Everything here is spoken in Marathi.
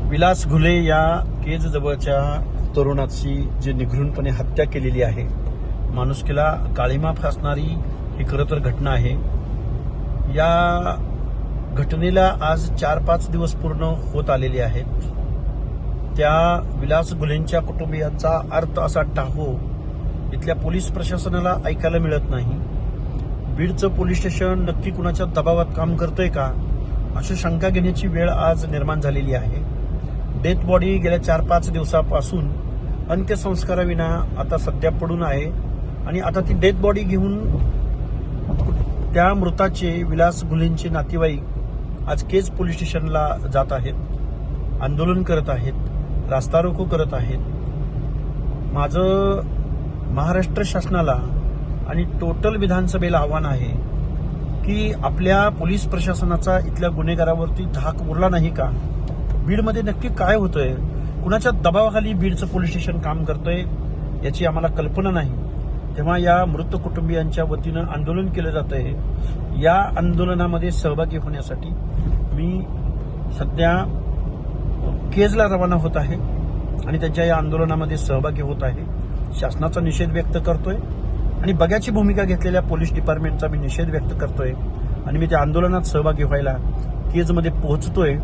विलास घुले या केज जवळच्या तरुणाची जी निघृणपणे हत्या केलेली आहे, माणुसकीला काळीमा फासणारी ही खरं तर घटना आहे। या घटनेला आज 4-5 दिवस पूर्ण होत आलेले आहेत। त्या विलास घुलेंच्या कुटुंबियांचा अर्थ असा टाहो इथल्या पोलीस प्रशासनाला ऐकायला मिळत नाही। बीडचं पोलीस स्टेशन नक्की कुणाच्या दबावात काम करतंय का, अशी शंका घेण्याची वेळ आज निर्माण झालेली आहे। डेथ बॉडी गेल्या 4-5 दिवसापासून अंत्यसंस्काराविना आता सध्या पडून आहे आणि आता ती डेथ बॉडी घेऊन त्या मृताचे विलास घुलेंचे नातेवाईक आज केज पोलीस स्टेशनला जात आहेत, आंदोलन करत आहेत, रास्ता रोको करत आहेत। माझं महाराष्ट्र शासनाला आणि टोटल विधानसभेला आव्हान आहे की आपल्या पोलीस प्रशासनाचा इथल्या गुन्हेगारावरती धाक उरला नाही का? बीडमध्ये नक्की काय होतंय, कुणाच्या दबावाखाली बीडचं पोलीस स्टेशन काम करतंय याची आम्हाला कल्पना नाही। तेव्हा या मृत कुटुंबियांच्या वतीनं आंदोलन केलं जात आहे। या आंदोलनामध्ये सहभागी होण्यासाठी मी सध्या केजला रवाना होत आहे आणि त्यांच्या या आंदोलनामध्ये सहभागी होत आहे। शासनाचा निषेध व्यक्त करतोय आणि बघ्याची भूमिका घेतलेल्या पोलीस डिपार्टमेंटचा मी निषेध व्यक्त करतोय आणि मी त्या आंदोलनात सहभागी व्हायला केजमध्ये पोहोचतोय।